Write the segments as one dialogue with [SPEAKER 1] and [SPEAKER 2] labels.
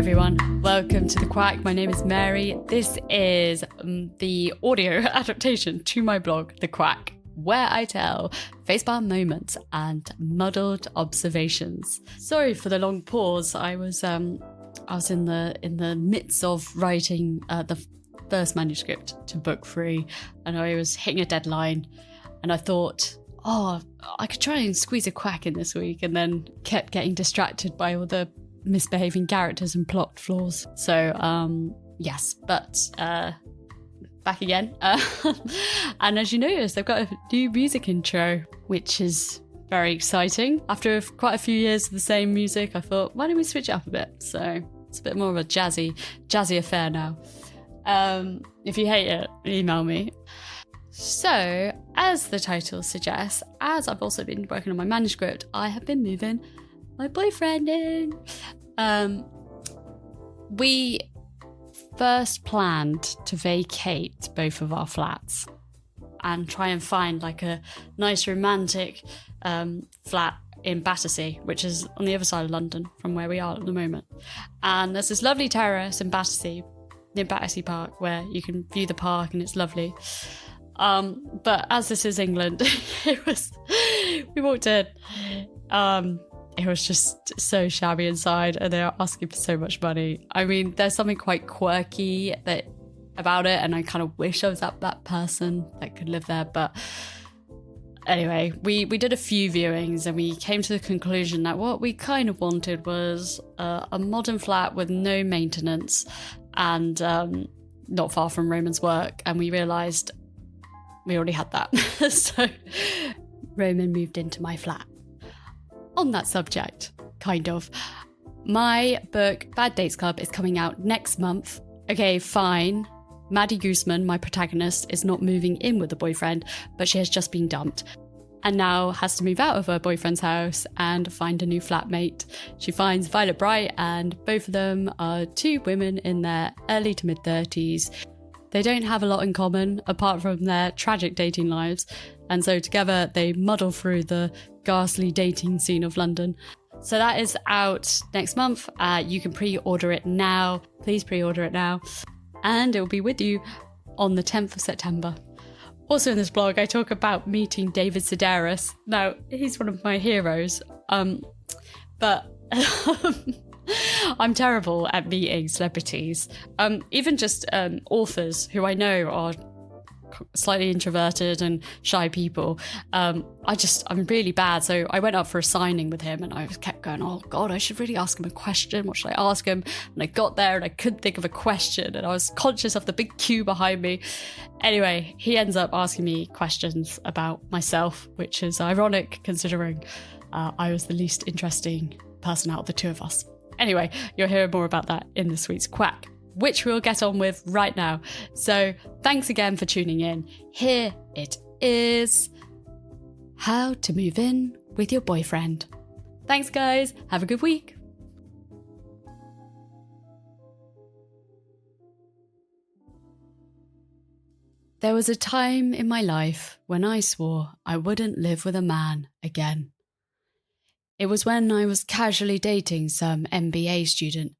[SPEAKER 1] everyone, welcome to The Quack. My name is Mary. This is the audio adaptation to my blog, The Quack, where I tell facepalm moments and muddled observations. Sorry for the long pause. I was in the midst of writing the first manuscript to book 3, and I was hitting a deadline, and I thought, I could try and squeeze a quack in this week, and then kept getting distracted by all the misbehaving characters and plot flaws. So, yes, but back again. And as you notice, I've got a new music intro, which is very exciting. After quite a few years of the same music, I thought, why don't we switch it up a bit? So it's a bit more of a jazzy affair now. If you hate it, email me. So, as the title suggests, as I've also been working on my manuscript, I have been moving my boyfriend in. We first planned to vacate both of our flats and try and find like a nice romantic flat in Battersea, which is on the other side of London from where we are at the moment. And there's this lovely terrace in Battersea, near Battersea Park, where you can view the park and it's lovely. But as this is England, we walked in, it was just so shabby inside, and they are asking for so much money. I mean, there's something quite quirky about it, and I kind of wish I was that person that could live there. But anyway, we did a few viewings, and we came to the conclusion that what we kind of wanted was a modern flat with no maintenance and not far from Roman's work. And we realised we already had that. So Roman moved into my flat. On that subject, kind of, my book, Bad Dates Club, is coming out next month. Okay, fine. Maddie Gooseman, my protagonist, is not moving in with a boyfriend, but she has just been dumped and now has to move out of her boyfriend's house and find a new flatmate. She finds Violet Bright, and both of them are 2 women in their early to mid-30s. They don't have a lot in common apart from their tragic dating lives, and so together they muddle through the ghastly dating scene of London. So that is out next month. You can pre-order it now. Please pre-order it now. And it will be with you on the 10th of September. Also in this blog, I talk about meeting David Sedaris. Now, he's one of my heroes. But I'm terrible at meeting celebrities. Even just authors who I know are slightly introverted and shy people. I'm really bad. So I went up for a signing with him, and I kept going, oh God, I should really ask him a question. What should I ask him? And I got there and I couldn't think of a question, and I was conscious of the big queue behind me. Anyway, he ends up asking me questions about myself, which is ironic considering I was the least interesting person out of the 2 of us. Anyway, you'll hear more about that in this week's Quack, which we'll get on with right now. So thanks again for tuning in. Here it is. How to move in with your boyfriend. Thanks, guys. Have a good week. There was a time in my life when I swore I wouldn't live with a man again. It was when I was casually dating some MBA student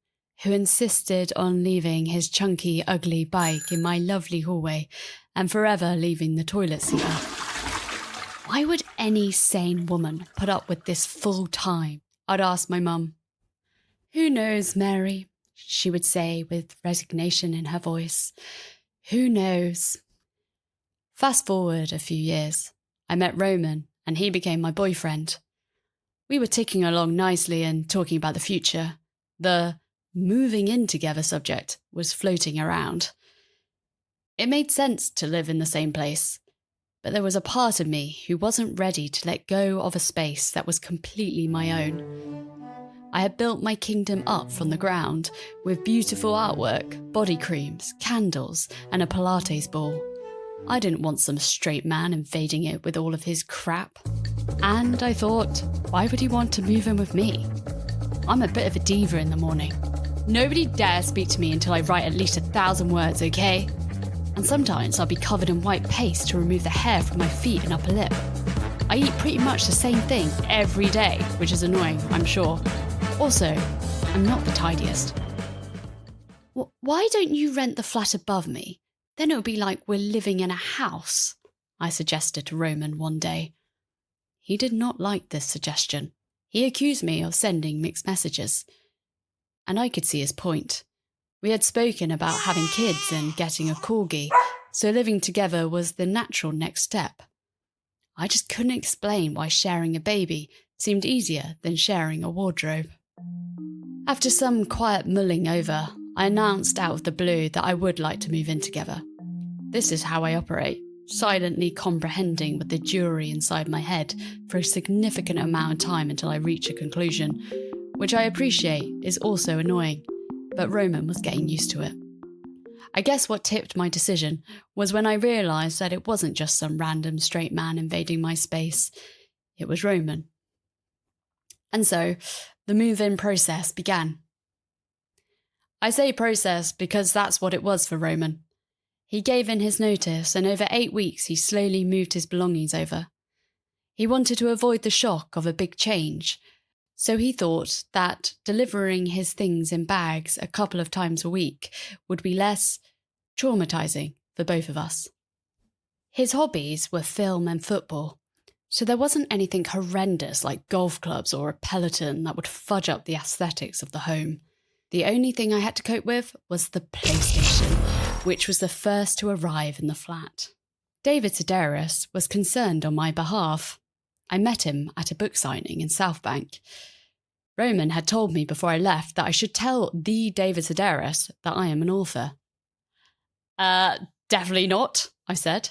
[SPEAKER 1] who insisted on leaving his chunky, ugly bike in my lovely hallway and forever leaving the toilet seat up. Why would any sane woman put up with this full time? I'd ask my mum. Who knows, Mary, she would say with resignation in her voice. Who knows? Fast forward a few years. I met Roman and he became my boyfriend. We were ticking along nicely and talking about the future. The moving in together subject was floating around. It made sense to live in the same place, but there was a part of me who wasn't ready to let go of a space that was completely my own. I had built my kingdom up from the ground with beautiful artwork, body creams, candles, and a Pilates ball. I didn't want some straight man invading it with all of his crap. And I thought, why would he want to move in with me? I'm a bit of a diva in the morning. Nobody dare speak to me until I write at least 1,000 words, okay? And sometimes I'll be covered in white paste to remove the hair from my feet and upper lip. I eat pretty much the same thing every day, which is annoying, I'm sure. Also, I'm not the tidiest. Why don't you rent the flat above me? Then it would be like we're living in a house, I suggested to Roman one day. He did not like this suggestion. He accused me of sending mixed messages. And I could see his point. We had spoken about having kids and getting a corgi, so living together was the natural next step. I just couldn't explain why sharing a baby seemed easier than sharing a wardrobe. After some quiet mulling over, I announced out of the blue that I would like to move in together. This is how I operate, silently comprehending with the jury inside my head for a significant amount of time until I reach a conclusion, which I appreciate is also annoying, but Roman was getting used to it. I guess what tipped my decision was when I realised that it wasn't just some random straight man invading my space, it was Roman. And so, the move-in process began. I say process because that's what it was for Roman. He gave in his notice, and over 8 weeks he slowly moved his belongings over. He wanted to avoid the shock of a big change, so he thought that delivering his things in bags a couple of times a week would be less traumatising for both of us. His hobbies were film and football, so there wasn't anything horrendous like golf clubs or a Peloton that would fudge up the aesthetics of the home. The only thing I had to cope with was the PlayStation, which was the first to arrive in the flat. David Sedaris was concerned on my behalf. I met him at a book signing in South Bank. Roman had told me before I left that I should tell the David Sedaris that I am an author. Definitely not, I said.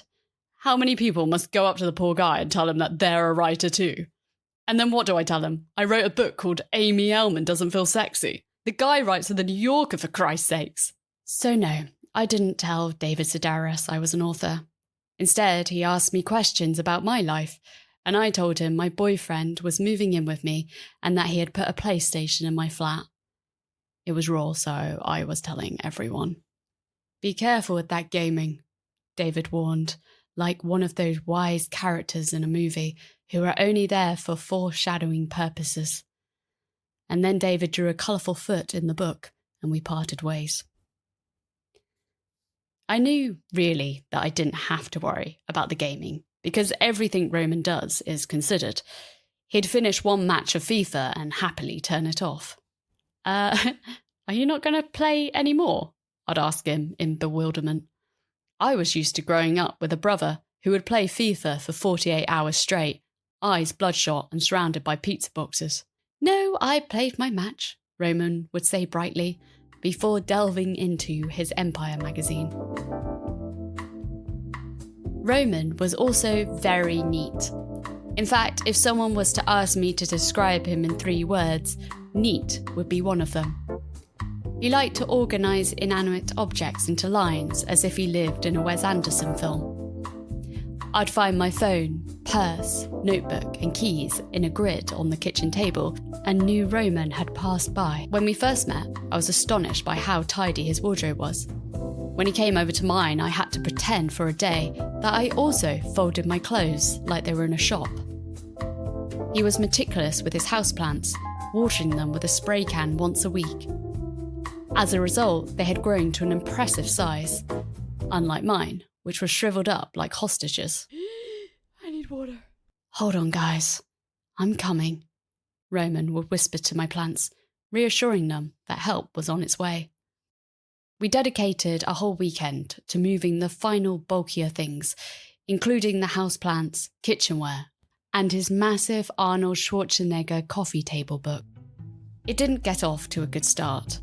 [SPEAKER 1] How many people must go up to the poor guy and tell him that they're a writer too? And then what do I tell him? I wrote a book called Amy Ellman Doesn't Feel Sexy. The guy writes for The New Yorker, for Christ's sakes. So no, I didn't tell David Sedaris I was an author. Instead, he asked me questions about my life, and I told him my boyfriend was moving in with me and that he had put a PlayStation in my flat. It was raw, so I was telling everyone. Be careful with that gaming, David warned, like one of those wise characters in a movie who are only there for foreshadowing purposes. And then David drew a colourful foot in the book, and we parted ways. I knew, really, that I didn't have to worry about the gaming, because everything Roman does is considered. He'd finish one match of FIFA and happily turn it off. Are you not going to play any more? I'd ask him in bewilderment. I was used to growing up with a brother who would play FIFA for 48 hours straight, eyes bloodshot and surrounded by pizza boxes. No, I played my match, Roman would say brightly, before delving into his Empire magazine. Roman was also very neat. In fact, if someone was to ask me to describe him in 3 words, neat would be one of them. He liked to organise inanimate objects into lines as if he lived in a Wes Anderson film. I'd find my phone, purse, notebook and keys in a grid on the kitchen table and knew Roman had passed by. When we first met, I was astonished by how tidy his wardrobe was. When he came over to mine, I had to pretend for a day that I also folded my clothes like they were in a shop. He was meticulous with his houseplants, watering them with a spray can once a week. As a result, they had grown to an impressive size, unlike mine, which was shriveled up like hostages.
[SPEAKER 2] I need water.
[SPEAKER 1] Hold on, guys. I'm coming, Roman would whisper to my plants, reassuring them that help was on its way. We dedicated a whole weekend to moving the final bulkier things, including the houseplants, kitchenware, and his massive Arnold Schwarzenegger coffee table book. It didn't get off to a good start.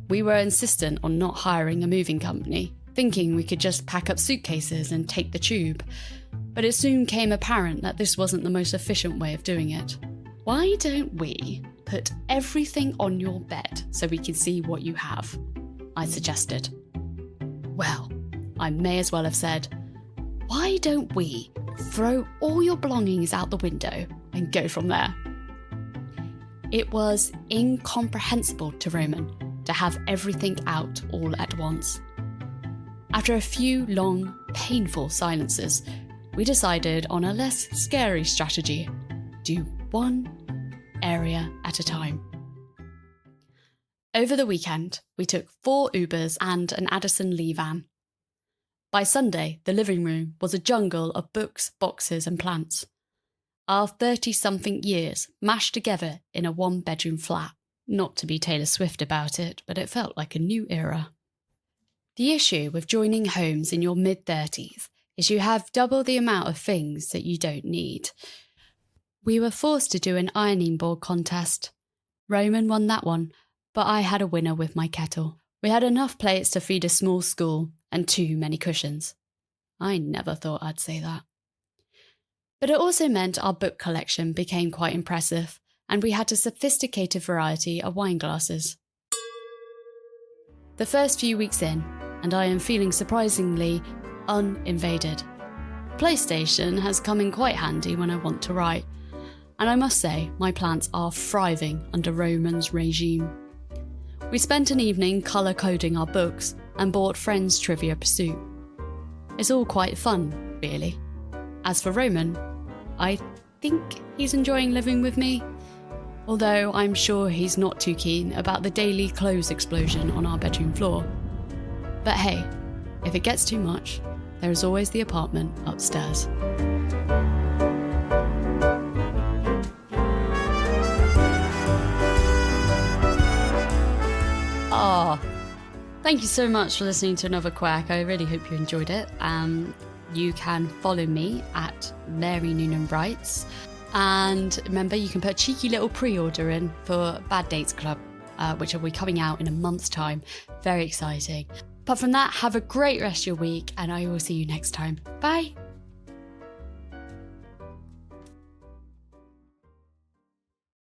[SPEAKER 1] We were insistent on not hiring a moving company, thinking we could just pack up suitcases and take the tube. But it soon became apparent that this wasn't the most efficient way of doing it. Why don't we put everything on your bed so we can see what you have? I suggested. Well, I may as well have said, why don't we throw all your belongings out the window and go from there? It was incomprehensible to Roman to have everything out all at once. After a few long, painful silences, we decided on a less scary strategy. Do one area at a time. Over the weekend, we took 4 Ubers and an Addison Lee van. By Sunday, the living room was a jungle of books, boxes and plants. Our 30-something years mashed together in a 1-bedroom flat. Not to be Taylor Swift about it, but it felt like a new era. The issue with joining homes in your mid-30s is you have double the amount of things that you don't need. We were forced to do an ironing board contest. Roman won that one, but I had a winner with my kettle. We had enough plates to feed a small school and too many cushions. I never thought I'd say that. But it also meant our book collection became quite impressive, and we had a sophisticated variety of wine glasses. The first few weeks in, and I am feeling surprisingly uninvaded. PlayStation has come in quite handy when I want to write, and I must say my plants are thriving under Roman's regime. We spent an evening colour coding our books and bought Friends Trivia Pursuit. It's all quite fun, really. As for Roman, I think he's enjoying living with me, although I'm sure he's not too keen about the daily clothes explosion on our bedroom floor. But hey, if it gets too much, there is always the apartment upstairs. Thank you so much for listening to another Quack. I really hope you enjoyed it. You can follow me at Mary Noonan Writes. And remember, you can put a cheeky little pre-order in for Bad Dates Club, which will be coming out in a month's time. Very exciting. Apart from that, have a great rest of your week, and I will see you next time. Bye!